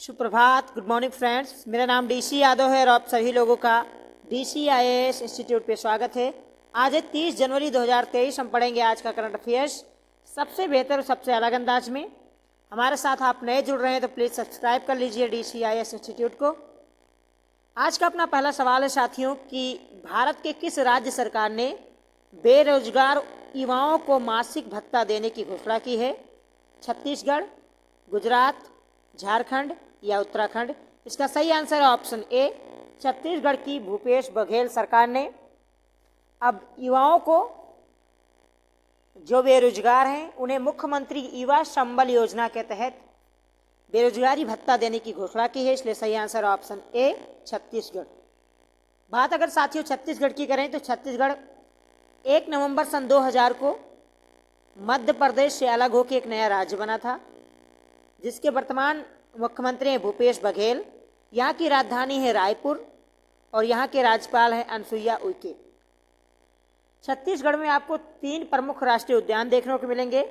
सुप्रभात, good morning friends. मेरा नाम डीसी यादव है और आप सभी लोगों का DCIAS इंस्टीट्यूट पे स्वागत है। आज है 30 जनवरी 2023। हम पढ़ेंगे आज का करंट अफेयर्स सबसे बेहतर और सबसे अलग अंदाज में। हमारे साथ आप नए जुड़ रहे हैं तो प्लीज़ सब्सक्राइब कर लीजिए DCIAS इंस्टीट्यूट को। आज का अपना पहला सवाल है साथियों कि भारत के किस राज्य सरकार ने बेरोजगार युवाओं को मासिक भत्ता देने की घोषणा की है? छत्तीसगढ़, गुजरात, झारखंड या उत्तराखंड? इसका सही आंसर है ऑप्शन ए, छत्तीसगढ़ की भूपेश बघेल सरकार ने अब युवाओं को जो बेरोजगार हैं उन्हें मुख्यमंत्री युवा संबल योजना के तहत बेरोजगारी भत्ता देने की घोषणा की है। इसलिए सही आंसर ऑप्शन ए, छत्तीसगढ़। बात अगर साथियों छत्तीसगढ़ की करें तो छत्तीसगढ़ 1 नवंबर सन 2000 को मध्य प्रदेश से अलग होकर एक नया राज्य बना था, जिसके वर्तमान मुख्यमंत्री हैं भूपेश बघेल। यहाँ की राजधानी है रायपुर और यहाँ के राज्यपाल हैं अनुसुईया उइके। छत्तीसगढ़ में आपको 3 प्रमुख राष्ट्रीय उद्यान देखने को मिलेंगे।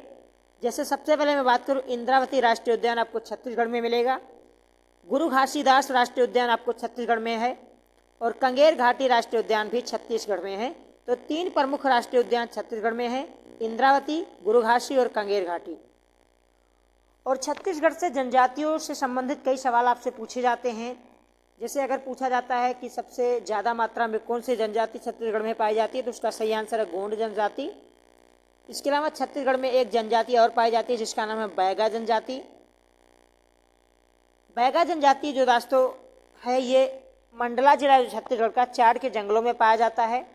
जैसे सबसे पहले मैं बात करूँ, इंद्रावती राष्ट्रीय उद्यान आपको छत्तीसगढ़ में मिलेगा, गुरु घासीदास राष्ट्रीय उद्यान आपको छत्तीसगढ़ में है और कंगेर घाटी राष्ट्रीय उद्यान भी छत्तीसगढ़ में है। तो 3 प्रमुख राष्ट्रीय उद्यान छत्तीसगढ़ में हैं, इंद्रावती, गुरु घासी और कंगेर घाटी। और छत्तीसगढ़ से जनजातियों से संबंधित कई सवाल आपसे पूछे जाते हैं। जैसे अगर पूछा जाता है कि सबसे ज़्यादा मात्रा में कौन सी जनजाति छत्तीसगढ़ में पाई जाती है, तो उसका सही आंसर है गोंड जनजाति। इसके अलावा छत्तीसगढ़ में एक जनजाति और पाई जाती है जिसका नाम है बैगा जनजाति। बैगा जनजाति जो दोस्तों है ये मंडला जिला जो छत्तीसगढ़ का चाड़ के जंगलों में पाया जाता है।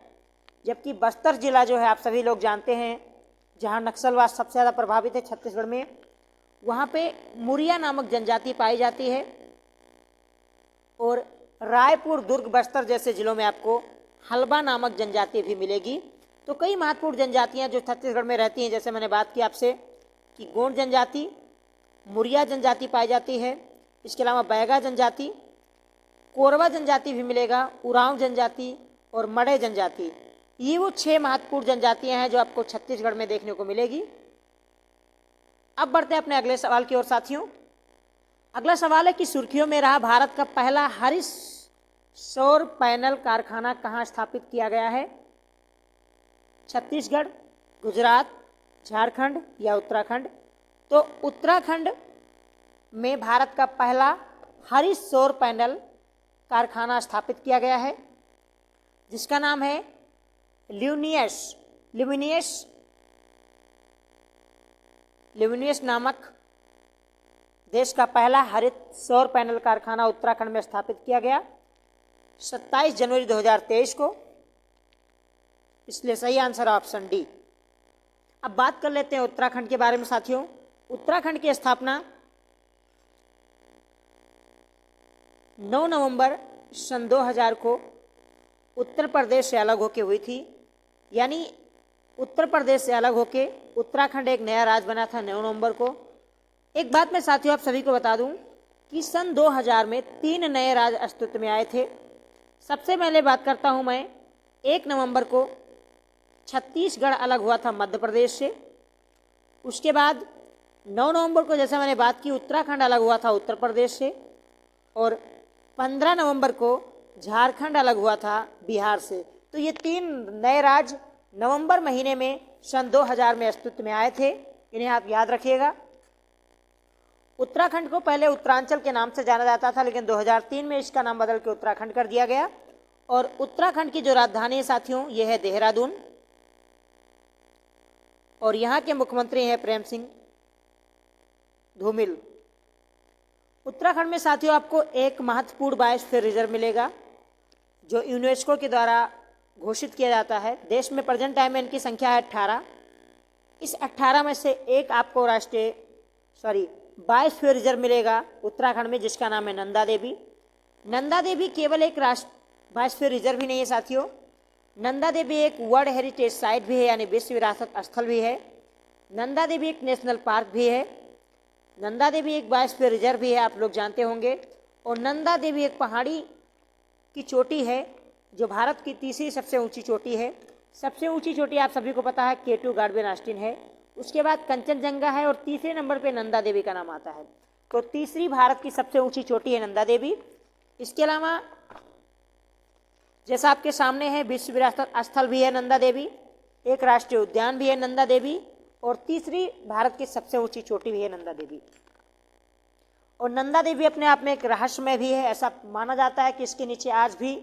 जबकि बस्तर जिला जो है आप सभी लोग जानते हैं जहाँ नक्सलवाद सबसे ज़्यादा प्रभावित है छत्तीसगढ़ में, वहाँ पे मुरिया नामक जनजाति पाई जाती है। और रायपुर, दुर्ग, बस्तर जैसे जिलों में आपको हल्बा नामक जनजाति भी मिलेगी। तो कई महत्वपूर्ण जनजातियाँ जो छत्तीसगढ़ में रहती हैं, जैसे मैंने बात की आपसे कि गोंड जनजाति, मुरिया जनजाति पाई जाती है। इसके अलावा बैगा जनजाति, कोरवा जनजाति भी मिलेगा, उरांव जनजाति और मड़े जनजाति। ये वो 6 महत्वपूर्ण जनजातियाँ हैं जो आपको छत्तीसगढ़ में देखने को मिलेगी। अब बढ़ते हैं अपने अगले सवाल की ओर साथियों। अगला सवाल है कि सुर्खियों में रहा भारत का पहला हरित सौर पैनल कारखाना कहाँ स्थापित किया गया है? छत्तीसगढ़, गुजरात, झारखंड या उत्तराखंड? तो उत्तराखंड में भारत का पहला हरित सौर पैनल कारखाना स्थापित किया गया है जिसका नाम है ल्यूमिनियस नामक देश का पहला हरित सौर पैनल कारखाना उत्तराखंड में स्थापित किया गया 27 जनवरी 2023 को। इसलिए सही आंसर ऑप्शन डी। अब बात कर लेते हैं उत्तराखंड के बारे में साथियों। उत्तराखंड की स्थापना 9 नवंबर सन 2000 को उत्तर प्रदेश से अलग होकर हुई थी। यानी उत्तर प्रदेश से अलग होकर उत्तराखंड एक नया राज्य बना था 9 नवंबर को। एक बात मैं साथियों आप सभी को बता दूं कि सन 2000 में 3 नए राज्य अस्तित्व में आए थे। सबसे पहले बात करता हूं मैं 1 नवंबर को छत्तीसगढ़ अलग हुआ था मध्य प्रदेश से। उसके बाद 9 नवंबर को जैसे मैंने बात की उत्तराखंड अलग हुआ था उत्तर प्रदेश से। और 15 नवंबर को झारखंड अलग हुआ था बिहार से। तो ये 3 नए राज्य नवंबर महीने में सन 2000 में अस्तित्व में आए थे। इन्हें आप याद रखिएगा। उत्तराखंड को पहले उत्तरांचल के नाम से जाना जाता था, लेकिन 2003 में इसका नाम बदल के उत्तराखंड कर दिया गया। और उत्तराखंड की जो राजधानी है साथियों ये है देहरादून और यहाँ के मुख्यमंत्री हैं प्रेम सिंह धूमिल। उत्तराखंड में साथियों आपको एक महत्वपूर्ण बायोस्फीयर रिजर्व मिलेगा जो यूनेस्को के द्वारा घोषित किया जाता है। देश में प्रेजेंट टाइम में इनकी संख्या है 18। इस 18 में से एक आपको बायोस्फीयर रिजर्व मिलेगा उत्तराखंड में जिसका नाम है नंदा देवी। नंदा देवी केवल एक बायोस्फीयर रिजर्व ही नहीं है साथियों, नंदा देवी एक वर्ल्ड हेरिटेज साइट भी है यानी विश्व विरासत स्थल भी है। नंदा देवी एक नेशनल पार्क भी है। नंदा देवी एक बायोस्फीयर रिजर्व भी है, आप लोग जानते होंगे। और नंदा देवी एक पहाड़ी की चोटी है जो भारत की तीसरी सबसे ऊंची चोटी है। सबसे ऊंची चोटी आप सभी को पता है K2 गार्डवेन ऑस्टिन है। उसके बाद कंचनजंगा है और तीसरे नंबर पे नंदा देवी का नाम आता है। तो तीसरी भारत की सबसे ऊंची चोटी है नंदा देवी। इसके अलावा जैसा आपके सामने है, विश्व विरासत स्थल भी है नंदा देवी, एक राष्ट्रीय उद्यान भी है नंदा देवी, और तीसरी भारत की सबसे ऊंची चोटी भी है नंदा देवी। और नंदा देवी अपने आप में एक रहस्यमय भी है। ऐसा माना जाता है कि इसके नीचे आज भी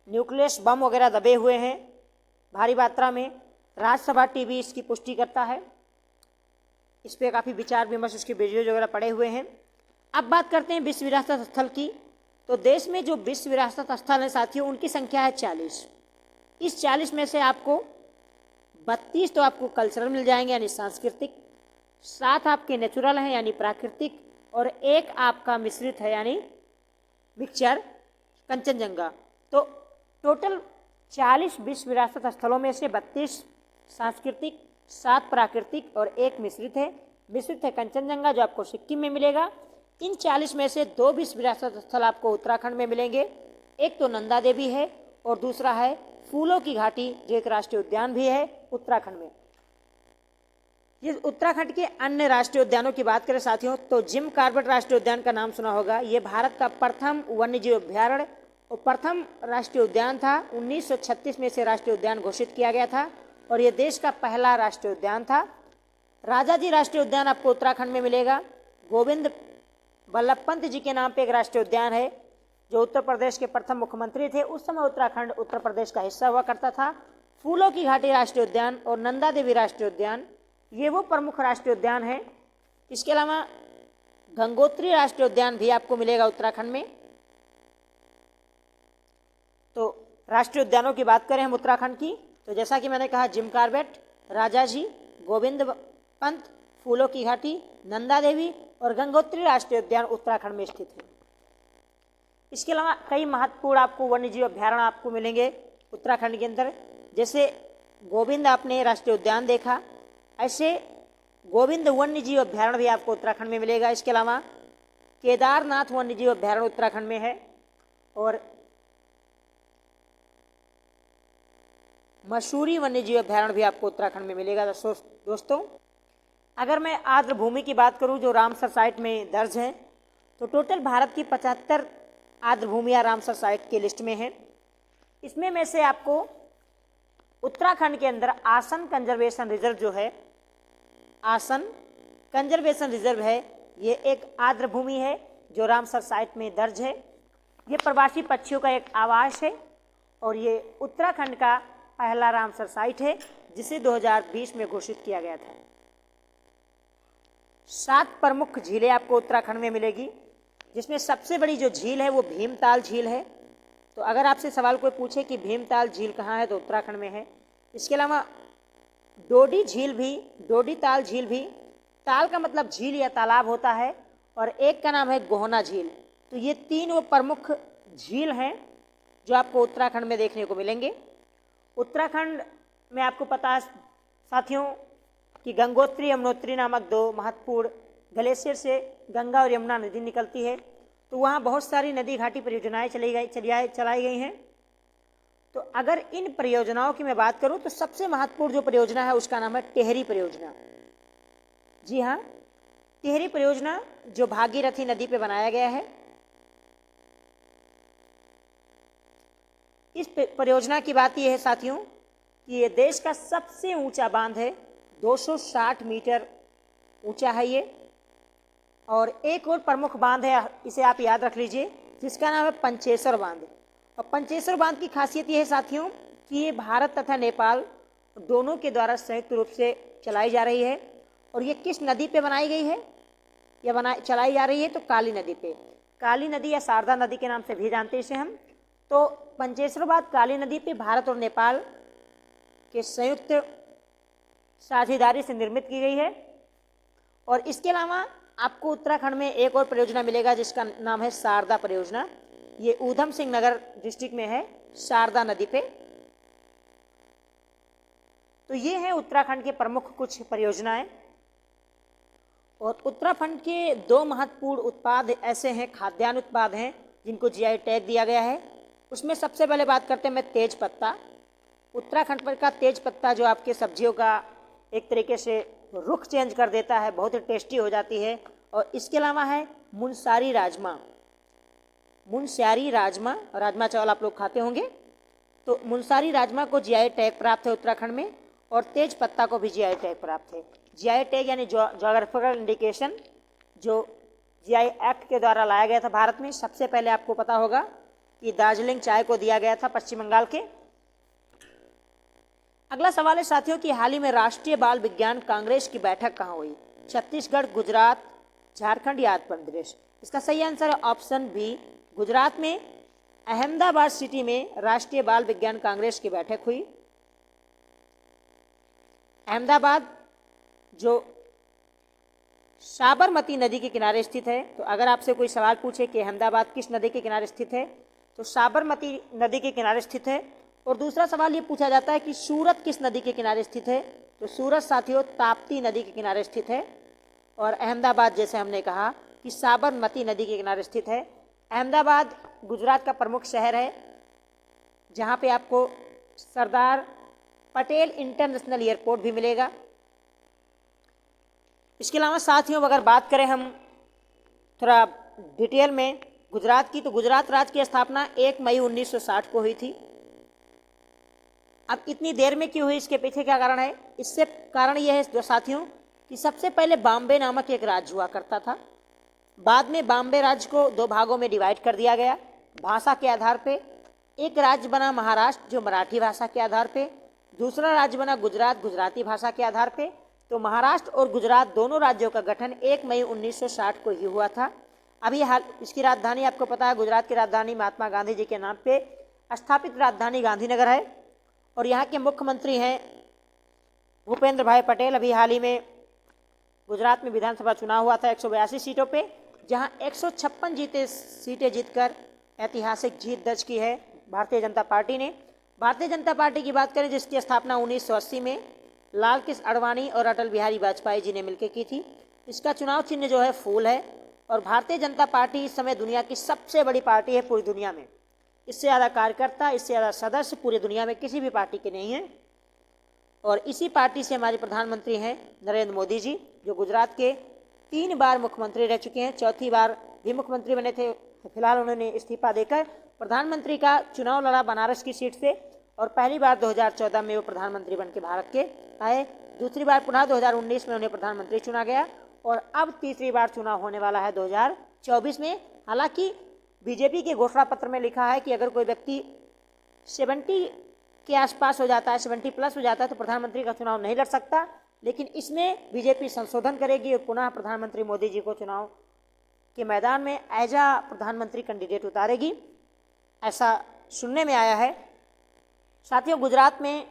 न्यूक्लियस बम वगैरह दबे हुए हैं भारी मात्रा में। राज्यसभा टीवी इसकी पुष्टि करता है। इस पर काफ़ी विचार विमर्श, उसके वीडियोज वगैरह पड़े हुए हैं। अब बात करते हैं विश्व विरासत स्थल की। तो देश में जो विश्व विरासत स्थल है साथियों, उनकी संख्या है 40। इस 40 में से आपको 32 तो आपको कल्चरल मिल जाएंगे यानी सांस्कृतिक, 7 आपके नेचुरल हैं यानी प्राकृतिक, और 1 आपका मिश्रित है यानी मिक्सचर कंचनजंगा। तो टोटल 40 विश्व विरासत स्थलों में से 32 सांस्कृतिक, 7 प्राकृतिक और 1 मिश्रित है। मिश्रित है कंचनजंगा जो आपको सिक्किम में मिलेगा। इन 40 में से 2 विश्व विरासत स्थल आपको उत्तराखंड में मिलेंगे। एक तो नंदा देवी है और दूसरा है फूलों की घाटी, जो एक राष्ट्रीय उद्यान भी है उत्तराखंड में। ये उत्तराखंड के अन्य राष्ट्रीय उद्यानों की बात करें साथियों, तो जिम कॉर्बेट राष्ट्रीय उद्यान का नाम सुना होगा। ये भारत का प्रथम वन्यजीव अभ्यारण्य और प्रथम राष्ट्रीय उद्यान था। 1936 में इसे राष्ट्रीय उद्यान घोषित किया गया था और ये देश का पहला राष्ट्रीय उद्यान था। राजाजी राष्ट्रीय उद्यान आपको उत्तराखंड में मिलेगा। गोविंद बल्लभ पंत जी के नाम पे एक राष्ट्रीय उद्यान है, जो उत्तर प्रदेश के प्रथम मुख्यमंत्री थे। उस समय उत्तराखंड उत्तर प्रदेश का हिस्सा हुआ करता था। फूलों की घाटी राष्ट्रीय उद्यान और नंदा देवी राष्ट्रीय उद्यान, ये वो प्रमुख राष्ट्रीय उद्यान है। इसके अलावा गंगोत्री राष्ट्रीय उद्यान भी आपको मिलेगा उत्तराखंड में। तो राष्ट्रीय उद्यानों की बात करें हम उत्तराखंड की, तो जैसा कि मैंने कहा, जिम कॉर्बेट, राजाजी, गोविंद पंत, फूलों की घाटी, नंदा देवी और गंगोत्री राष्ट्रीय उद्यान उत्तराखंड में स्थित है। इसके अलावा कई महत्वपूर्ण आपको वन्यजीव अभ्यारण्य आपको मिलेंगे उत्तराखंड के अंदर। जैसे गोविंद आपने राष्ट्रीय उद्यान देखा, ऐसे गोविंद वन्यजीव अभ्यारण्य भी आपको उत्तराखंड में मिलेगा। इसके अलावा केदारनाथ वन्यजीव अभ्यारण्य उत्तराखंड में है और मसूरी वन्यजीव अभ्यारण्य भी आपको उत्तराखंड में मिलेगा। दोस्तों, अगर मैं आर्द्र भूमि की बात करूं जो रामसर साइट में दर्ज है, तो टोटल भारत की 75 आर्द्र भूमियां रामसर साइट के लिस्ट में हैं। इसमें में से आपको उत्तराखंड के अंदर आसन कंजर्वेशन रिजर्व जो है, आसन कंजर्वेशन रिजर्व है, ये एक आर्द्र भूमि है जो रामसर साइट में दर्ज है। ये प्रवासी पक्षियों का एक आवास है और ये उत्तराखंड का पहला रामसर साइट है जिसे 2020 में घोषित किया गया था। 7 प्रमुख झीलें आपको उत्तराखंड में मिलेगी, जिसमें सबसे बड़ी जो झील है वो भीमताल झील है। तो अगर आपसे सवाल कोई पूछे कि भीमताल झील कहाँ है, तो उत्तराखंड में है। इसके अलावा डोडी झील भी, डोडी ताल झील भी, ताल का मतलब झील या तालाब होता है, और एक का नाम है गोहना झील। तो ये 3 वो प्रमुख झील हैं जो आपको उत्तराखंड में देखने को मिलेंगे। उत्तराखंड में आपको पता है साथियों कि गंगोत्री यमुनोत्री नामक 2 महत्वपूर्ण ग्लेशियर से गंगा और यमुना नदी निकलती है। तो वहाँ बहुत सारी नदी घाटी परियोजनाएं चलाई गई हैं। तो अगर इन परियोजनाओं की मैं बात करूं, तो सबसे महत्वपूर्ण जो परियोजना है उसका नाम है टेहरी परियोजना। जी हाँ, टेहरी परियोजना जो भागीरथी नदी पे बनाया गया है। इस परियोजना की बात यह है साथियों कि ये देश का सबसे ऊंचा बांध है, 260 मीटर ऊंचा है ये। और एक और प्रमुख बांध है, इसे आप याद रख लीजिए, जिसका नाम है पंचेश्वर बांध। और पंचेश्वर बांध की खासियत ये है साथियों कि ये भारत तथा नेपाल दोनों के द्वारा संयुक्त रूप से चलाई जा रही है। और ये किस नदी पे बनाई गई है या चलाई जा रही है, तो काली नदी पे। काली नदी या शारदा नदी के नाम से भी जानते हैं इसे हम। तो पंचेश्वर बांध काली नदी पे भारत और नेपाल के संयुक्त साझेदारी से निर्मित की गई है। और इसके अलावा आपको उत्तराखंड में एक और परियोजना मिलेगा जिसका नाम है शारदा परियोजना। ये ऊधम सिंह नगर डिस्ट्रिक्ट में है, शारदा नदी पे। तो ये है उत्तराखंड के प्रमुख कुछ परियोजनाएं। और उत्तराखंड के 2 महत्वपूर्ण उत्पाद ऐसे हैं, खाद्यान्न उत्पाद हैं, जिनको जीआई टैग दिया गया है। उसमें सबसे पहले बात करते हैं मैं तेज पत्ता। उत्तराखंड पर का तेज पत्ता जो आपके सब्जियों का एक तरीके से रुख चेंज कर देता है, बहुत ही टेस्टी हो जाती है। और इसके अलावा है मुनस्यारी राजमा। मुनस्यारी राजमा, राजमा चावल आप लोग खाते होंगे, तो मुनस्यारी राजमा को जीआई टैग प्राप्त है उत्तराखंड में, और तेज पत्ता को भी जीआई टैग प्राप्त है। जीआई टैग यानी ज्योग्राफिकल इंडिकेशन जो जीआई एक्ट के द्वारा लाया गया था भारत में। सबसे पहले आपको पता होगा कि दार्जिलिंग चाय को दिया गया था पश्चिम बंगाल के। अगला सवाल है साथियों कि हाल ही में राष्ट्रीय बाल विज्ञान कांग्रेस की बैठक कहाँ हुई? छत्तीसगढ़, गुजरात, झारखंड या आंध्र प्रदेश? इसका सही आंसर है ऑप्शन बी, गुजरात में अहमदाबाद सिटी में राष्ट्रीय बाल विज्ञान कांग्रेस की बैठक हुई। अहमदाबाद जो साबरमती नदी के किनारे स्थित है, तो अगर आपसे कोई सवाल पूछे कि अहमदाबाद किस नदी के किनारे स्थित है, तो साबरमती नदी के किनारे स्थित है। और दूसरा सवाल ये पूछा जाता है कि सूरत किस नदी के किनारे स्थित है, तो सूरत साथियों ताप्ती नदी के किनारे स्थित है। और अहमदाबाद जैसे हमने कहा कि साबरमती नदी के किनारे स्थित है। अहमदाबाद गुजरात का प्रमुख शहर है, जहाँ पे आपको सरदार पटेल इंटरनेशनल एयरपोर्ट भी मिलेगा। इसके अलावा साथियों अगर बात करें हम थोड़ा डिटेल में गुजरात की, तो गुजरात राज्य की स्थापना 1 मई 1960 को हुई थी। अब इतनी देर में क्यों हुई, इसके पीछे क्या कारण है? इससे कारण यह है जो साथियों कि सबसे पहले बॉम्बे नामक एक राज्य हुआ करता था। बाद में बॉम्बे राज्य को 2 भागों में डिवाइड कर दिया गया भाषा के आधार पे। एक राज्य बना महाराष्ट्र जो मराठी भाषा के आधार पे, दूसरा राज्य बना गुजरात गुजराती भाषा के आधार पे। तो महाराष्ट्र और गुजरात दोनों राज्यों का गठन 1 मई 1960 को ही हुआ था। अभी हाल इसकी राजधानी आपको पता है, गुजरात की राजधानी महात्मा गांधी जी के नाम पे स्थापित राजधानी गांधीनगर है। और यहाँ के मुख्यमंत्री हैं भूपेंद्र भाई पटेल। अभी हाल ही में गुजरात में विधानसभा चुनाव हुआ था 182 सीटों पे, जहाँ 156 सीटें जीतकर ऐतिहासिक जीत दर्ज की है भारतीय जनता पार्टी ने। भारतीय जनता पार्टी की बात करें जिसकी स्थापना 1980 में लाल कृष्ण आडवाणी और अटल बिहारी वाजपेयी जी ने मिलकर की थी। इसका चुनाव चिन्ह जो है फूल है। और भारतीय जनता पार्टी इस समय दुनिया की सबसे बड़ी पार्टी है पूरी दुनिया में। इससे ज़्यादा कार्यकर्ता, इससे ज़्यादा सदस्य पूरी दुनिया में किसी भी पार्टी के नहीं हैं। और इसी पार्टी से हमारे प्रधानमंत्री हैं नरेंद्र मोदी जी, जो गुजरात के 3 बार मुख्यमंत्री रह चुके हैं। चौथी बार भी मुख्यमंत्री बने थे, फिलहाल उन्होंने इस्तीफा देकर प्रधानमंत्री का चुनाव लड़ा बनारस की सीट से। और पहली बार 2014 में वो प्रधानमंत्री बनकर भारत के आए। दूसरी बार पुनः 2019 में उन्हें प्रधानमंत्री चुना गया। और अब तीसरी बार चुनाव होने वाला है 2024 में। हालांकि बीजेपी के घोषणा पत्र में लिखा है कि अगर कोई व्यक्ति 70 के आसपास हो जाता है, 70 प्लस हो जाता है, तो प्रधानमंत्री का चुनाव नहीं लड़ सकता। लेकिन इसमें बीजेपी संशोधन करेगी और पुनः प्रधानमंत्री मोदी जी को चुनाव के मैदान में एज अ प्रधानमंत्री कैंडिडेट उतारेगी, ऐसा सुनने में आया है। साथियों गुजरात में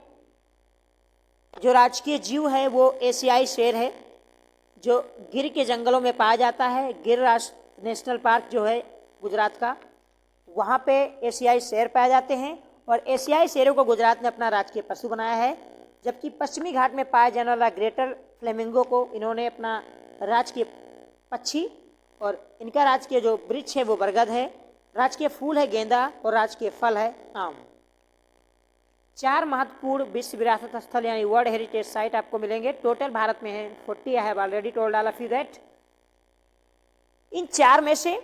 जो राजकीय जीव है वो एशियाई शेर है, जो गिर के जंगलों में पाया जाता है। गिर राष्ट्रीय नेशनल पार्क जो है गुजरात का, वहाँ पे एशियाई शेर पाए जाते हैं। और एशियाई शेरों को गुजरात ने अपना राजकीय पशु बनाया है। जबकि पश्चिमी घाट में पाया जाने वाला ग्रेटर फ्लेमिंगो को इन्होंने अपना राजकीय पक्षी, और इनका राजकीय जो वृक्ष है वो बरगद है, राजकीय फूल है गेंदा, और राजकीय फल है आम। 4 महत्वपूर्ण विश्व विरासत स्थल यानी वर्ल्ड हेरिटेज साइट आपको मिलेंगे। टोटल भारत में है 40। I have already told all of you that. इन 4 में से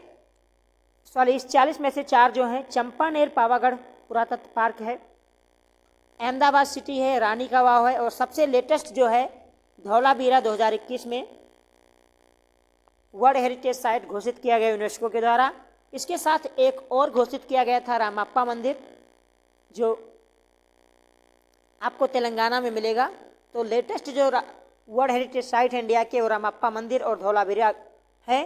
इस 40 में से 4 जो हैं, चंपानेर पावागढ़ पुरातत्व पार्क है, अहमदाबाद सिटी है, रानी का वाव है, और सबसे लेटेस्ट जो है धौलावीरा 2021 में वर्ल्ड हेरिटेज साइट घोषित किया गया यूनेस्को के द्वारा। इसके साथ एक और घोषित किया गया था रामप्पा मंदिर, जो आपको तेलंगाना में मिलेगा। तो लेटेस्ट जो वर्ल्ड हेरिटेज साइट है इंडिया के वो रामप्पा मंदिर और धौलावीरा है।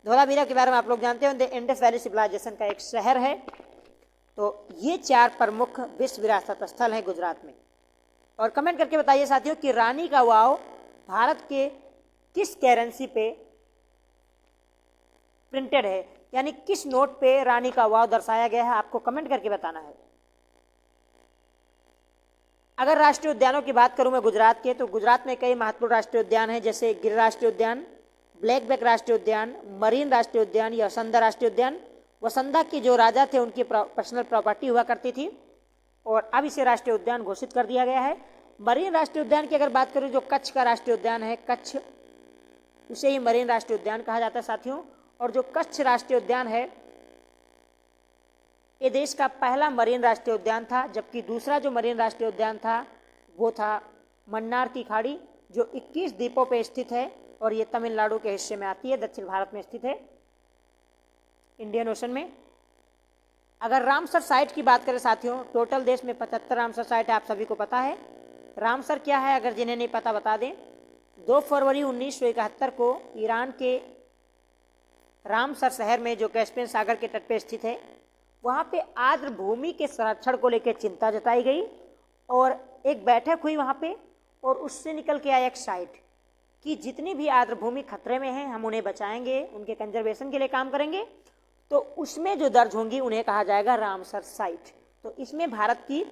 धौलावीरा के बारे में आप लोग जानते हैं, इंडस वैली सिविलाइजेशन का एक शहर है। तो ये 4 प्रमुख विश्व विरासत स्थल हैं गुजरात में। और कमेंट करके बताइए साथियों कि रानी का वाव भारत के किस करेंसी पे प्रिंटेड है, यानी किस नोट पे रानी का वाव दर्शाया गया है, आपको कमेंट करके बताना है। अगर राष्ट्रीय उद्यानों की बात करूं मैं गुजरात के, तो गुजरात में कई महत्वपूर्ण राष्ट्रीय उद्यान हैं, जैसे गिर राष्ट्रीय उद्यान, ब्लैक बैक राष्ट्रीय उद्यान, मरीन राष्ट्रीय उद्यान या वसंदा राष्ट्रीय उद्यान। वसंदा के जो राजा थे उनकी पर्सनल प्रॉपर्टी हुआ करती थी, और अब इसे राष्ट्रीय उद्यान घोषित कर दिया गया है। मरीन राष्ट्रीय उद्यान की अगर बात करूं, जो कच्छ का राष्ट्रीय उद्यान है, कच्छ, उसे ही मरीन राष्ट्रीय उद्यान कहा जाता है साथियों। और जो कच्छ राष्ट्रीय उद्यान है, ये देश का पहला मरीन राष्ट्रीय उद्यान था, जबकि दूसरा जो मरीन राष्ट्रीय उद्यान था वो था मन्नार की खाड़ी, जो 21 द्वीपों पर स्थित है और ये तमिलनाडु के हिस्से में आती है, दक्षिण भारत में स्थित है, इंडियन ओशन में। अगर रामसर साइट की बात करें साथियों, टोटल देश में 75 रामसर साइट है, आप सभी को पता है। रामसर क्या है, अगर जिन्हें नहीं पता बता दें। 2 फरवरी 1971 को ईरान के रामसर शहर में, जो कैस्पियन सागर के तट पर स्थित है, वहाँ पे आर्द्र भूमि के संरक्षण को लेकर चिंता जताई गई और एक बैठक हुई वहाँ पे, और उससे निकल के आया एक साइट कि जितनी भी आर्द्र भूमि खतरे में हैं हम उन्हें बचाएंगे, उनके कंजर्वेशन के लिए काम करेंगे। तो उसमें जो दर्ज होंगी उन्हें कहा जाएगा रामसर साइट। तो इसमें भारत की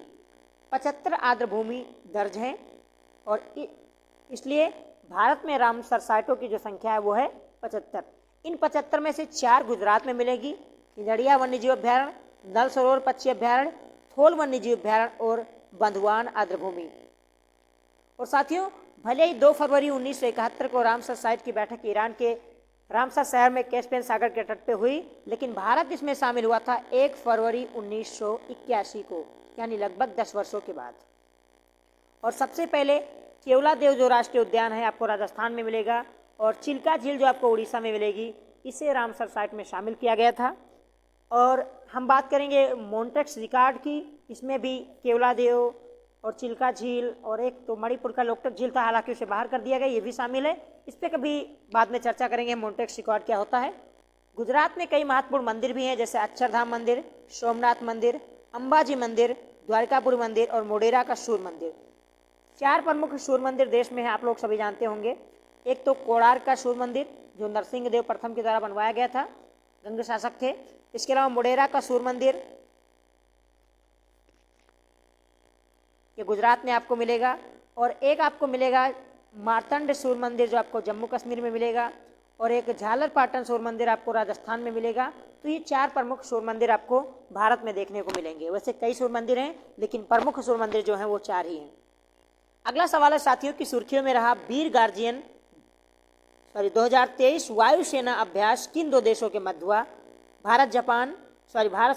75 आर्द्र भूमि दर्ज हैं और इसलिए भारत में रामसर साइटों की जो संख्या है वो है 75। इन 75 में से 4 गुजरात में मिलेगी, खिजड़िया वन्यजीव अभ्यारण्य, नल सरोवर पक्षी अभ्यारण्य, थोल वन्यजीव अभ्यारण्य और बंधुआन आर्द्र भूमि। और साथियों, भले ही 2 फरवरी 1971 को रामसर साइट की बैठक ईरान के रामसर शहर में कैस्पियन सागर के तट पे हुई, लेकिन भारत इसमें शामिल हुआ था 1 फरवरी 1981 को, यानी लगभग 10 वर्षों के बाद। और सबसे पहले केवलादेव जो राष्ट्रीय उद्यान है आपको राजस्थान में मिलेगा, और चिल्का झील जो आपको उड़ीसा में मिलेगी, इसे रामसर साइट में शामिल किया गया था। और हम बात करेंगे मोंटेक्स रिकॉर्ड की, इसमें भी केवलादेव और चिल्का झील और एक तो मणिपुर का लोकटक झील था, हालांकि उसे बाहर कर दिया गया, ये भी शामिल है। इस पर कभी बाद में चर्चा करेंगे मोंटेक्स रिकॉर्ड क्या होता है। गुजरात में कई महत्वपूर्ण मंदिर भी हैं, जैसे अक्षरधाम मंदिर, सोमनाथ मंदिर, अंबाजी मंदिर, द्वारकापुरी मंदिर और मोढेरा का सूर्य मंदिर। 4 प्रमुख सूर्य मंदिर देश में है, आप लोग सभी जानते होंगे। एक तो कोणार्क का सूर्य मंदिर, जो नरसिंह देव प्रथम के द्वारा बनवाया गया था, गंग शासक थे। इसके अलावा मोढेरा का सूर्य मंदिर, ये गुजरात में आपको मिलेगा। और एक आपको मिलेगा मार्तंड सूर्य मंदिर, जो आपको जम्मू कश्मीर में मिलेगा। और एक झालर पाटन सूर्य मंदिर आपको राजस्थान में मिलेगा। तो ये 4 प्रमुख सूर्य मंदिर आपको भारत में देखने को मिलेंगे। वैसे कई सूर्य मंदिर हैं, लेकिन प्रमुख सूर्य मंदिर जो हैं वो 4 ही हैं। अगला सवाल है साथियों की सुर्खियों में रहा, वीर गार्जियन 2023 वायुसेना अभ्यास किन 2 देशों के मध्य हुआ? Bharat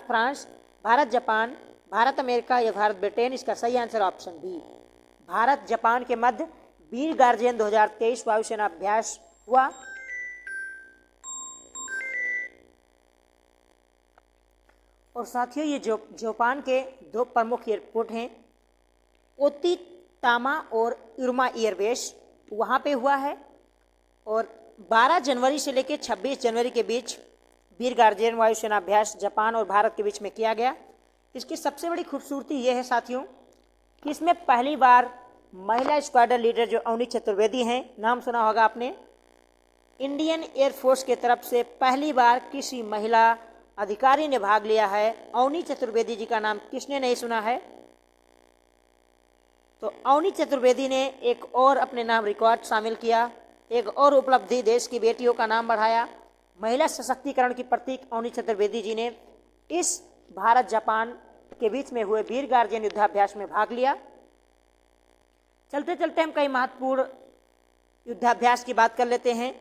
France, Bharat Japan, Bharat America या भारत ब्रिटेन? इसका सही answer option B, Bharat Japan के मध्य वीर गार्जियन 2023 वायुसेना अभ्यास हुआ। और साथियों, ये जापान के 2 प्रमुख एयरपोर्ट हैं, ओतितामा और इरुमा एयरबेस, वहाँ पे हुआ है। और 12 जनवरी से लेकर 26 जनवरी के बीच वीर गार्जियन वायुसेना अभ्यास जापान और भारत के बीच में किया गया। इसकी सबसे बड़ी खूबसूरती यह है साथियों कि इसमें पहली बार महिला स्क्वाड्रन लीडर जो अवनी चतुर्वेदी हैं, नाम सुना होगा आपने, इंडियन एयरफोर्स के तरफ से पहली बार किसी महिला अधिकारी ने भाग लिया है। अवनी चतुर्वेदी जी का नाम किसने नहीं सुना है? तो अवनी चतुर्वेदी ने एक और अपने नाम रिकॉर्ड शामिल किया, एक और उपलब्धि, देश की बेटियों का नाम बढ़ाया। महिला सशक्तिकरण की प्रतीक अवनी चतुर्वेदी जी ने इस भारत जापान के बीच में हुए वीर गार्जियन युद्धाभ्यास में भाग लिया। चलते चलते हम कई महत्वपूर्ण युद्धाभ्यास की बात कर लेते हैं।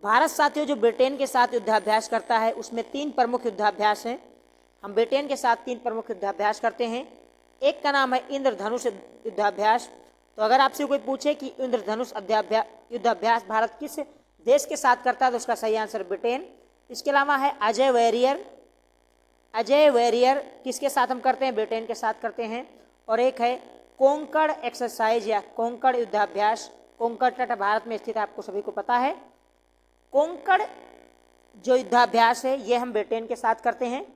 भारत साथियों जो ब्रिटेन के साथ युद्धाभ्यास करता है, उसमें 3 प्रमुख युद्धाभ्यास हैं। हम ब्रिटेन के साथ 3 प्रमुख युद्धाभ्यास करते हैं। एक का नाम है इंद्रधनुष युद्धाभ्यास। तो अगर आपसे कोई पूछे कि इंद्रधनुष युद्धाभ्यास भारत किस देश के साथ करता है, तो उसका सही आंसर ब्रिटेन। इसके अलावा है अजय वॉरियर किसके साथ हम करते हैं? ब्रिटेन के साथ करते हैं। और एक है कोंकण एक्सरसाइज या कोंकण युद्धाभ्यास। कोंकण तट भारत में स्थित है, आपको सभी को पता है। कोंकण जो युद्धाभ्यास है ये हम ब्रिटेन के साथ करते हैं।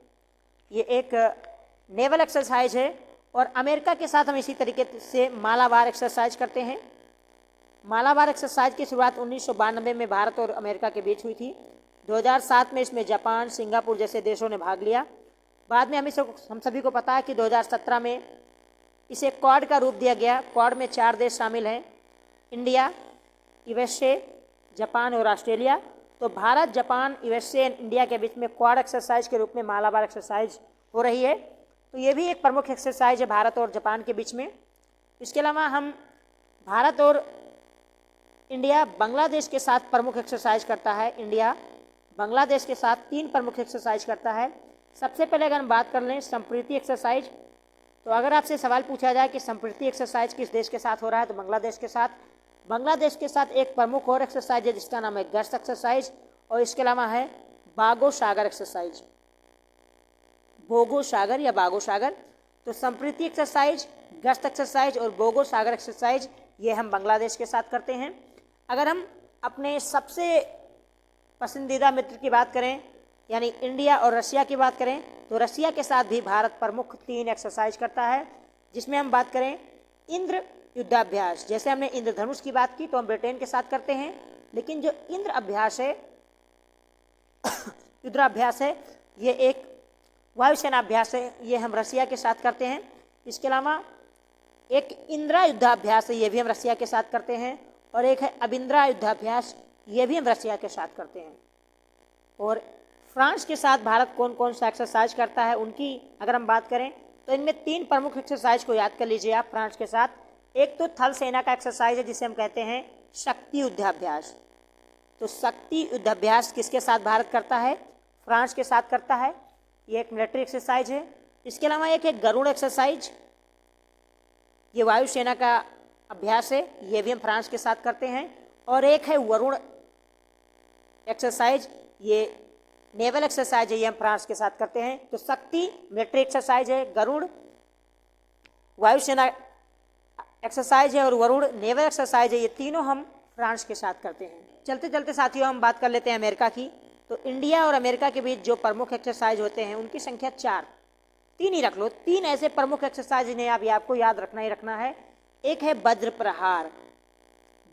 ये एक नेवल एक्सरसाइज है। और अमेरिका के साथ हम इसी तरीके से मालाबार एक्सरसाइज करते हैं। मालाबार एक्सरसाइज की शुरुआत 1992 में भारत और अमेरिका के बीच हुई थी। 2007 में इसमें जापान, सिंगापुर जैसे देशों ने भाग लिया। बाद में हम सभी को पता है कि 2017 में इसे क्वाड का रूप दिया गया। क्वाड में 4 देश शामिल हैं, इंडिया, यूएसए, जापान और ऑस्ट्रेलिया। तो भारत, जापान, यूएसए और इंडिया के बीच में क्वाड एक्सरसाइज के रूप में मालाबार एक्सरसाइज हो रही है। तो ये भी एक प्रमुख एक्सरसाइज है भारत और जापान के बीच में। इसके अलावा हम भारत और इंडिया बांग्लादेश के साथ प्रमुख एक्सरसाइज करता है। इंडिया बांग्लादेश के साथ 3 प्रमुख एक्सरसाइज करता है। सबसे पहले अगर हम बात कर लें संप्रीति एक्सरसाइज, तो अगर आपसे सवाल पूछा जाए कि संप्रीति एक्सरसाइज किस देश के साथ हो रहा है, तो बांग्लादेश के साथ। बांग्लादेश के साथ एक प्रमुख और एक्सरसाइज है जिसका नाम है गश्त एक्सरसाइज, और इसके अलावा है बागो सागर एक्सरसाइज, बोगो सागर या बागो सागर। तो संप्रीति एक्सरसाइज, गश्त एक्सरसाइज और बोगो सागर एक्सरसाइज ये हम बांग्लादेश के साथ करते हैं। अगर हम अपने सबसे पसंदीदा मित्र की बात करें यानी इंडिया और रशिया की बात करें, तो रशिया के साथ भी भारत प्रमुख 3 एक्सरसाइज करता है, जिसमें हम बात करें इंद्र युद्धाभ्यास। जैसे हमने इंद्रधनुष की बात की तो हम ब्रिटेन के साथ करते हैं, लेकिन जो इंद्र अभ्यास है युद्धाभ्यास है, ये एक वायुसेना अभ्यास है, ये हम रशिया के साथ करते हैं। इसके अलावा एक इंदिरा युद्धाभ्यास है, ये भी हम रशिया के साथ करते हैं, और एक है अबिंद्रा युद्धाभ्यास, ये भी हम रशिया के साथ करते हैं। और फ्रांस के साथ भारत कौन कौन सा एक्सरसाइज करता है उनकी अगर हम बात करें, तो इनमें 3 प्रमुख एक्सरसाइज को याद कर लीजिए आप फ्रांस के साथ। एक तो थल सेना का एक्सरसाइज है जिसे हम कहते हैं शक्ति युद्धाभ्यास। तो शक्ति युद्धाभ्यास किसके साथ भारत करता है? फ्रांस के साथ करता है। ये एक मिलिट्री एक्सरसाइज है। इसके अलावा एक है गरुड़ एक्सरसाइज, ये वायुसेना का अभ्यास है, ये भी हम फ्रांस के साथ करते हैं। और एक है वरुण एक्सरसाइज, ये नेवल एक्सरसाइज है, ये हम फ्रांस के साथ करते हैं। तो शक्ति मिलिट्री एक्सरसाइज है, गरुड़ वायुसेना एक्सरसाइज है और वरुण नेवल एक्सरसाइज है, ये तीनों हम फ्रांस के साथ करते हैं। चलते चलते साथियों हम बात कर लेते हैं अमेरिका की। तो इंडिया और अमेरिका के बीच जो प्रमुख एक्सरसाइज होते हैं उनकी संख्या 4, 3 ही रख लो। 3 ऐसे प्रमुख एक्सरसाइज इन्हें अभी आपको याद रखना ही रखना है। एक है वज्र प्रहार।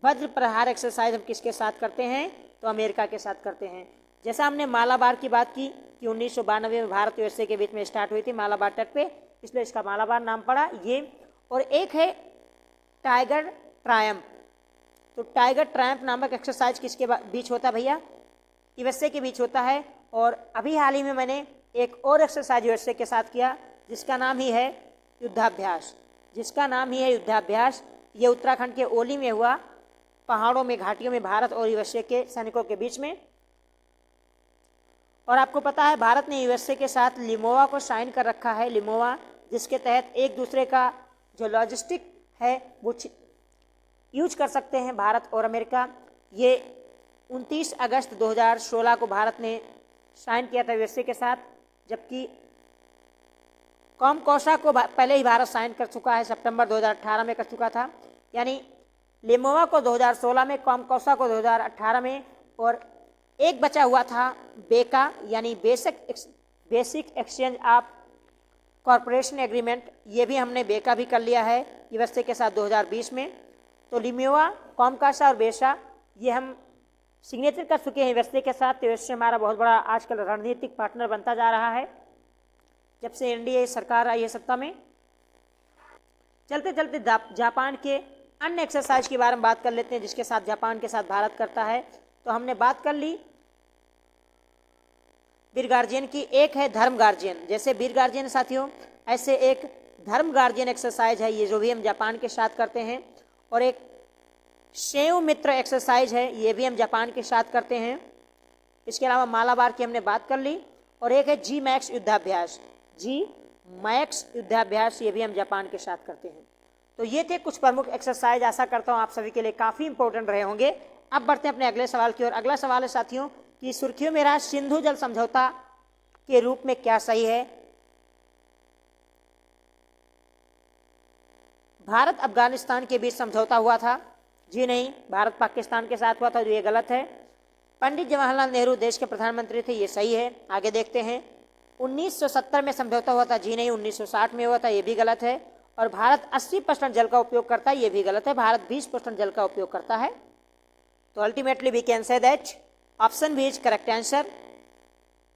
वज्र प्रहार एक्सरसाइज हम किसके साथ करते हैं? तो अमेरिका के साथ करते हैं। जैसा हमने मालाबार की बात की कि 1992 में भारत यूएसए के बीच में स्टार्ट हुई थी मालाबार तट पे, इसलिए इसका मालाबार नाम पड़ा ये। और एक है टाइगर ट्रायम्फ। तो टाइगर ट्रायम्फ नामक एक्सरसाइज किसके बीच होता है भैया? यूएसए के बीच होता है। और अभी हाल ही में मैंने एक और एक्सरसाइज यूएसए के साथ किया जिसका नाम ही है युद्धाभ्यास। ये उत्तराखंड के ओली में हुआ, पहाड़ों में घाटियों में भारत और यूएसए के सैनिकों के बीच में। और आपको पता है भारत ने यूएसए के साथ लिमोआ को साइन कर रखा है, लिमोआ, जिसके तहत एक दूसरे का जो लॉजिस्टिक है वो यूज कर सकते हैं भारत और अमेरिका। ये 29 अगस्त 2016 को भारत ने साइन किया था यूएसए के साथ, जबकि कॉमकोसा को पहले ही भारत साइन कर चुका है, सितंबर 2018 में कर चुका था। यानी लिमोआ को 2016 में, कॉमकोसा को 2018 में, और एक बचा हुआ था बेका यानी basic exchange of corporation agreement, ये भी हमने बेका भी कर लिया है यूएसए के साथ 2020 में। तो लिमोआ, कॉमकासा और बेसा ये हम सिग्नेचर कर चुके हैं यूएसए के साथ। तो यूएसए हमारा बहुत बड़ा आजकल रणनीतिक पार्टनर बनता जा रहा है जब से एनडीए सरकार आई है सत्ता में। चलते चलते जापान के अन्य एक्सरसाइज के बारे में बात कर लेते हैं जिसके साथ जापान के साथ भारत करता है। तो हमने बात कर ली वीर गार्जियन की। एक है धर्म गार्जियन। जैसे वीर गार्जियन साथियों, ऐसे एक धर्म गार्जियन एक्सरसाइज है, ये जो भी हम जापान के साथ करते हैं। और एक शैव मित्र एक्सरसाइज है, ये भी हम जापान के साथ करते हैं। इसके अलावा मालाबार की हमने बात कर ली। और एक है जी मैक्स युद्धाभ्यास, ये भी हम जापान के साथ करते हैं। तो ये थे कुछ प्रमुख एक्सरसाइज। आशा करता हूँ आप सभी के लिए काफ़ी इंपॉर्टेंट रहे होंगे। अब बढ़ते हैं अपने अगले सवाल की ओर। अगला सवाल है साथियों कि सुर्खियों में रहा सिंधु जल समझौता के रूप में क्या सही है? भारत अफगानिस्तान के बीच समझौता हुआ था। जी नहीं, भारत पाकिस्तान के साथ हुआ था, जो ये गलत है। पंडित जवाहरलाल नेहरू देश के प्रधानमंत्री थे, ये सही है। आगे देखते हैं। 1970 में समझौता हुआ था। जी नहीं, 1960 में हुआ था, ये भी गलत है। और भारत 80% जल का उपयोग करता है, ये भी गलत है। भारत 20% जल का उपयोग करता है। तो ultimately we can say that option B is correct answer.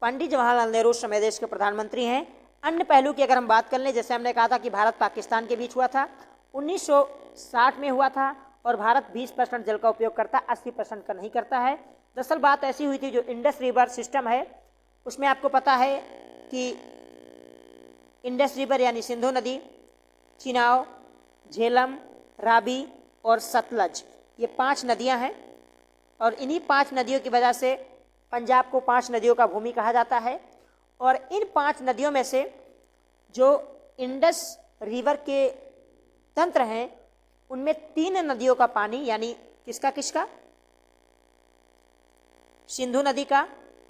Pandit Jawaharlal Nehru उस समय देश के प्रधानमंत्री हैं। अन्य पहलू की अगर हम बात कर लें, जैसे हमने कहा था कि भारत पाकिस्तान के बीच हुआ था, 1960 में हुआ था। और भारत 20% जल का उपयोग करता है, 80% का नहीं करता है। दरअसल बात ऐसी हुई थी, जो इंडस रिवर सिस्टम है उसमें आपको पता है कि इंडस रिवर यानी सिंधु नदी, चिनाब झेलम, रावी और सतलज, ये 5 नदियां हैं और इन्हीं 5 नदियों की वजह से पंजाब को 5 नदियों का भूमि कहा जाता है। और इन 5 नदियों में से जो इंडस रिवर के तंत्र हैं उनमें 3 नदियों का पानी, यानी किसका किसका, सिंधु नदी का,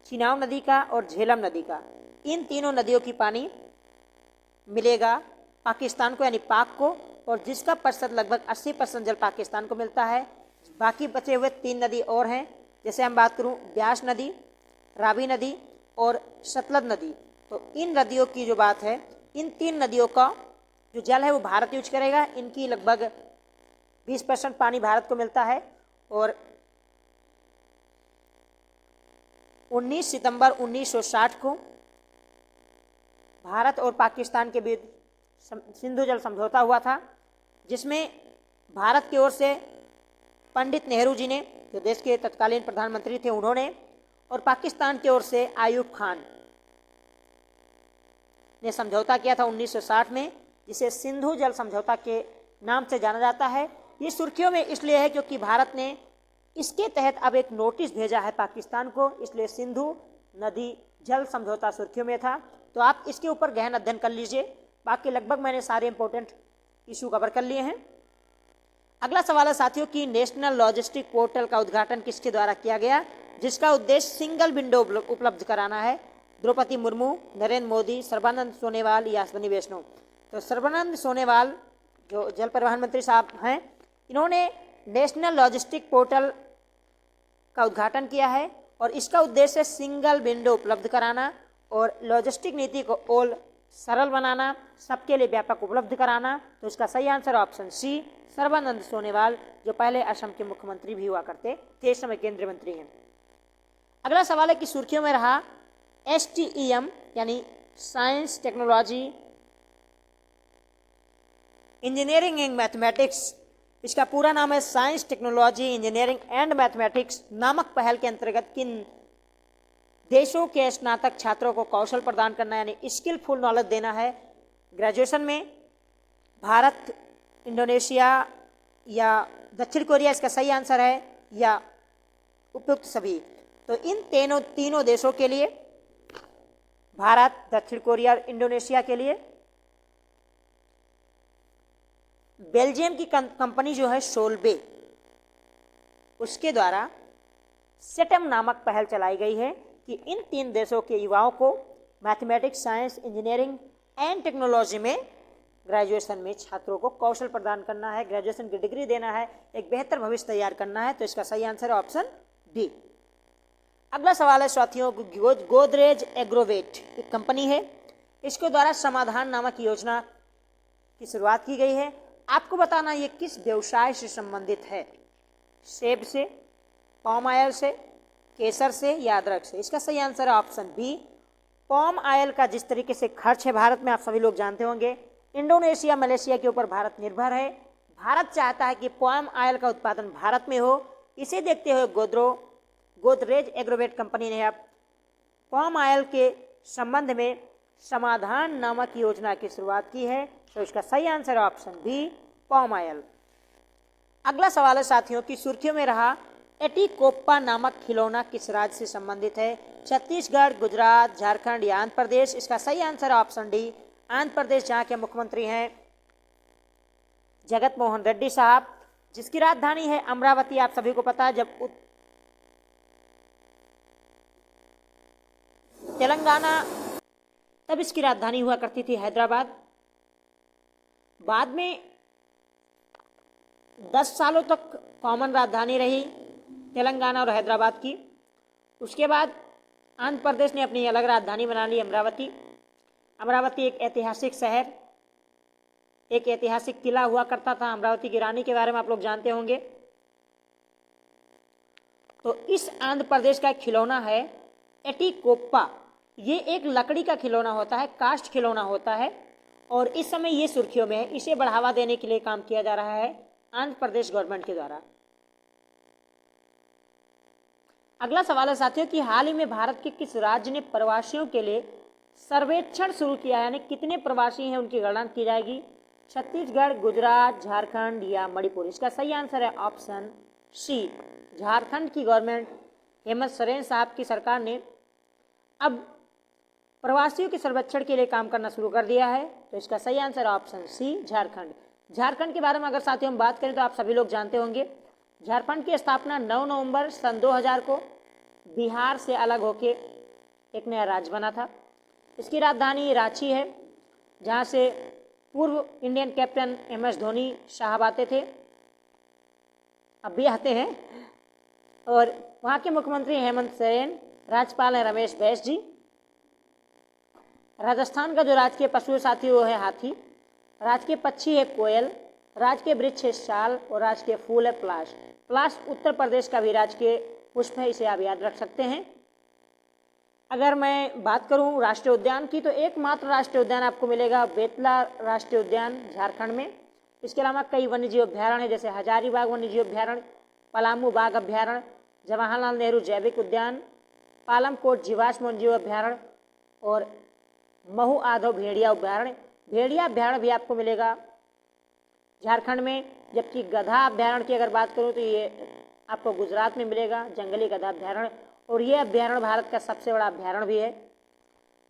चिनाब नदी का और झेलम नदी का, इन तीनों नदियों की पानी मिलेगा पाकिस्तान को यानी पाक को, और जिसका प्रतिशत लगभग 80% जल पाकिस्तान को मिलता है। बाकी बचे हुए 3 नदी और हैं, जैसे हम बात करूं ब्यास नदी, रावी नदी और सतलज नदी। तो इन नदियों की जो बात है, इन 3 नदियों का जो जल है वो भारत यूज करेगा। इनकी लगभग 20% पानी भारत को मिलता है। और 19 सितंबर 1960 को भारत और पाकिस्तान के बीच सिंधु जल समझौता हुआ था, जिसमें भारत की ओर से पंडित नेहरू जी ने, जो देश के तत्कालीन प्रधानमंत्री थे, उन्होंने, और पाकिस्तान की ओर से आयूब खान ने समझौता किया था 1960 में, जिसे सिंधु जल समझौता के नाम से जाना जाता है। ये सुर्खियों में इसलिए है क्योंकि भारत ने इसके तहत अब एक नोटिस भेजा है पाकिस्तान को, इसलिए सिंधु नदी जल समझौता सुर्खियों में था। तो आप इसके ऊपर गहन अध्ययन कर लीजिए। बाकी लगभग मैंने सारे इंपॉर्टेंट इशू कवर कर लिए हैं। अगला सवाल है साथियों कि नेशनल लॉजिस्टिक पोर्टल का उद्घाटन किसके द्वारा किया गया, जिसका उद्देश्य सिंगल विंडो उपलब्ध कराना है। द्रौपदी मुर्मू, नरेंद्र मोदी, सर्बानंद सोनोवाल या अश्विनी वैष्णव। तो सर्बानंद सोनोवाल जो जल परिवहन मंत्री साहब हैं, इन्होंने नेशनल लॉजिस्टिक पोर्टल का उद्घाटन किया है और इसका उद्देश्य सिंगल विंडो उपलब्ध कराना और लॉजिस्टिक नीति को और सरल बनाना, सबके लिए व्यापक उपलब्ध कराना। तो इसका सही answer option C, Sarbananda Sonowal, जो पहले असम के मुख्यमंत्री भी हुआ करते थे, इस समय केंद्रीय मंत्री हैं। अगला सवाल है कि सुर्खियों में रहा STEM यानी science, technology, engineering and mathematics, इसका पूरा नाम है science, technology, engineering and mathematics नामक पहल के अंतर्गत किन देशों के स्नातक छात्रों को कौशल प्रदान करना यानी स्किलफुल नॉलेज देना है ग्रेजुएशन में? भारत, इंडोनेशिया या दक्षिण कोरिया इसका सही आंसर है, या उपयुक्त सभी। तो इन तीनों देशों के लिए, भारत, दक्षिण कोरिया और इंडोनेशिया के लिए, बेल्जियम की कंपनी जो है सोलबे, उसके द्वारा सेटम नामक पहल चलाई गई है कि इन 3 देशों के युवाओं को mathematics, science, engineering and technology में ग्रेजुएशन में छात्रों को कौशल प्रदान करना है, ग्रेजुएशन की डिग्री देना है, एक बेहतर भविष्य तैयार करना है। तो इसका सही आंसर है ऑप्शन डी। अगला सवाल है साथियों, गोदरेज एग्रोवेट एक कंपनी है, इसके द्वारा समाधान नामक योजना की शुरुआत की गई है। आपको बताना ये किस व्यवसाय से संबंधित है? सेब से, पाम ऑयल से, केसर से या अदरक से? इसका सही आंसर है ऑप्शन बी, पाम ऑयल का जिस तरीके से खर्च है भारत में आप सभी लोग जानते होंगे। इंडोनेशिया, मलेशिया के ऊपर भारत निर्भर है। भारत चाहता है कि पाम ऑयल का उत्पादन भारत में हो। इसे देखते हुए गोदरेज एग्रोवेट कंपनी ने अब पाम ऑयल के संबंध में समाधान नामक योजना की शुरुआत की है। तो इसका सही answer option B, palm oil. अगला सवाल है साथियों की सुर्खियों में रहा एटिकोप्पा नामक खिलौना किस राज्य से संबंधित है? छत्तीसगढ़, गुजरात, झारखंड या आंध्र प्रदेश? इसका सही answer option D, Andhra Pradesh, जहां के मुख्यमंत्री हैं जगत मोहन रेड्डी साहब, जिसकी राजधानी है अमरावती। आप सभी को पता है जब तेलंगाना, तब इसकी राजधानी हुआ करती थी हैदराबाद। बाद में 10 सालों तक कॉमन राजधानी रही तेलंगाना और हैदराबाद की। उसके बाद आंध्र प्रदेश ने अपनी अलग राजधानी बना ली, अमरावती। अमरावती एक ऐतिहासिक शहर, एक ऐतिहासिक किला हुआ करता था। अमरावती की रानी के बारे में आप लोग जानते होंगे। तो इस आंध्र प्रदेश का खिलौना है एटिकोप्पा। ये एक लकड़ी का खिलौना होता है, कास्ट खिलौना होता है, और इस समय ये सुर्खियों में है। इसे बढ़ावा देने के लिए काम किया जा रहा है आंध्र प्रदेश गवर्नमेंट के द्वारा। अगला सवाल है साथियों कि हाल ही में भारत के किस राज्य ने प्रवासियों के लिए सर्वेक्षण शुरू किया है, यानी कितने प्रवासी हैं उनकी गणना की जाएगी। छत्तीसगढ़, गुजरात, झारखंड या मणिपुर? इसका सही आंसर है ऑप्शन सी, झारखंड की गवर्नमेंट, हेमंत सोरेन साहब की सरकार ने अब प्रवासियों के सर्वेक्षण के लिए काम करना शुरू कर दिया है। तो इसका सही answer option C, Jharkhand. Jharkhand के बारे में अगर साथियों हम बात करें तो आप सभी लोग जानते होंगे, झारखंड की स्थापना 9 नवंबर सन 2000 को बिहार से अलग होके एक नया राज्य बना था। इसकी राजधानी रांची है, जहाँ से पूर्व इंडियन कैप्टन MS धोनी साहब आते थे, अब भी आते हैं। और वहाँ के मुख्यमंत्री हेमंत सोरेन, राज्यपाल हैं रमेश बैस जी। राजस्थान का जो राजकीय पशु साथी वो है हाथी, राजकीय पक्षी है कोयल, राजकीय वृक्ष है साल और राजकीय फूल है पलाश। पलाश उत्तर प्रदेश का भी राजकीय पुष्प है, इसे आप याद रख सकते हैं। अगर मैं बात करूं राष्ट्रीय उद्यान की, तो एकमात्र राष्ट्रीय उद्यान आपको मिलेगा बेतला राष्ट्रीय उद्यान झारखंड में। इसके अलावा कई वन्यजीव अभ्यारण्य है, जैसे हजारीबाग वन्यजीव अभ्यारण्य, पलामू बाघ अभ्यारण्य, जवाहरलाल नेहरू जैविक उद्यान, पालमकोट जीवाश्म वन्यजीव अभ्यारण्य और महू आधव भेड़िया अभ्यारण्य। भेड़िया अभ्यारण्य भी आपको मिलेगा झारखंड में। जबकि गधा अभ्यारण्य की अगर बात करूं तो ये आपको गुजरात में मिलेगा, जंगली गधा अभ्यारण्य, और ये अभ्यारण्य भारत का सबसे बड़ा अभ्यारण्य भी है।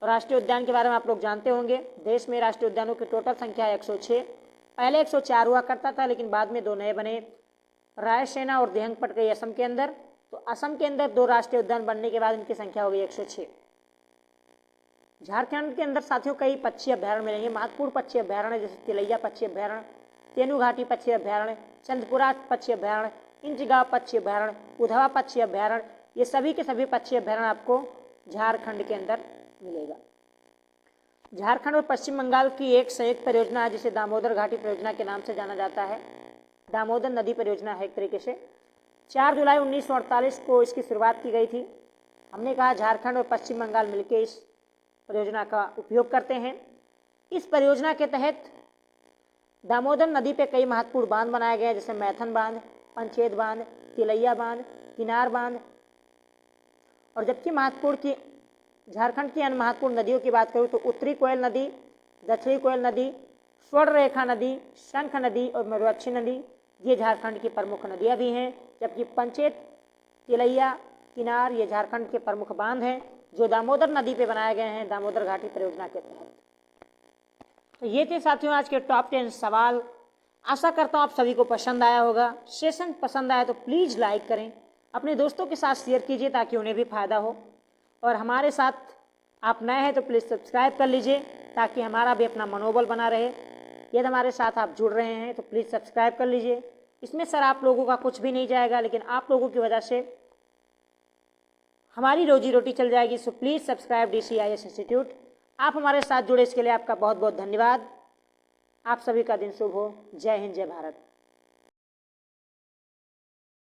राष्ट्रीय उद्यान के बारे में आप लोग जानते होंगे, देश में राष्ट्रीय उद्यानों की टोटल संख्या 106। पहले 104 हुआ करता था, लेकिन बाद में 2 नए बने, रायसेना और देहंगपट गई असम के अंदर। तो असम के अंदर 2 राष्ट्रीय उद्यान बनने के बाद इनकी संख्या हो गई 106। झारखंड के अंदर साथियों कई पक्षी अभ्यारण्य मिलेंगे, महत्वपूर्ण पक्षी अभ्यारण्य जैसे तिलैया पक्षी अभ्यारण्य, तेनू घाटी पक्षी अभ्यारण्य, चंदपुरा पक्षी अभ्यारण्य, इंचगांव पक्षी अभ्यारण्य, उधवा पक्षी अभ्यारण्य, ये सभी के सभी पक्षी अभ्यारण्य आपको झारखंड के अंदर मिलेगा। झारखंड और पश्चिम बंगाल की एक संयुक्त परियोजना है जिसे दामोदर घाटी परियोजना के नाम से जाना जाता है। दामोदर नदी परियोजना है एक तरीके से। 4 जुलाई 1948 को इसकी शुरुआत की गई थी। हमने कहा झारखंड और पश्चिम बंगाल मिलकर इस परियोजना का उपयोग करते हैं। इस परियोजना के तहत दामोदर नदी पे कई महत्वपूर्ण बांध बनाए गए हैं, जैसे मैथन बांध, पंचेत बांध, तिलैया बांध, किनार बांध। और जबकि महत्वपूर्ण की झारखंड की अन्य महत्वपूर्ण नदियों की बात करूँ तो उत्तरी कोयल नदी, दक्षिणी कोयल नदी, स्वर्ण रेखा नदी, शंख नदी और मधुराक्षी नदी, ये झारखंड की प्रमुख नदियाँ भी हैं। जबकि पंचेत, तिलैया, किनार ये झारखंड के प्रमुख बांध हैं जो दामोदर नदी पे बनाए गए हैं दामोदर घाटी परियोजना के तहत। तो ये थे साथियों आज के टॉप 10 सवाल। आशा करता हूँ आप सभी को पसंद आया होगा। सेशन पसंद आया तो प्लीज़ लाइक करें, अपने दोस्तों के साथ शेयर कीजिए ताकि उन्हें भी फायदा हो। और हमारे साथ आप नए हैं तो प्लीज़ सब्सक्राइब कर लीजिए ताकि हमारा भी अपना मनोबल बना रहे। यदि हमारे साथ आप जुड़ रहे हैं तो प्लीज़ सब्सक्राइब कर लीजिए। इसमें सर आप लोगों का कुछ भी नहीं जाएगा, लेकिन आप लोगों की वजह से हमारी रोजी रोटी चल जाएगी। So please subscribe DCIS institute. आप हमारे साथ जुड़े इसके लिए आपका बहुत बहुत धन्यवाद। आप सभी का दिन शुभ हो। जय हिंद, जय भारत।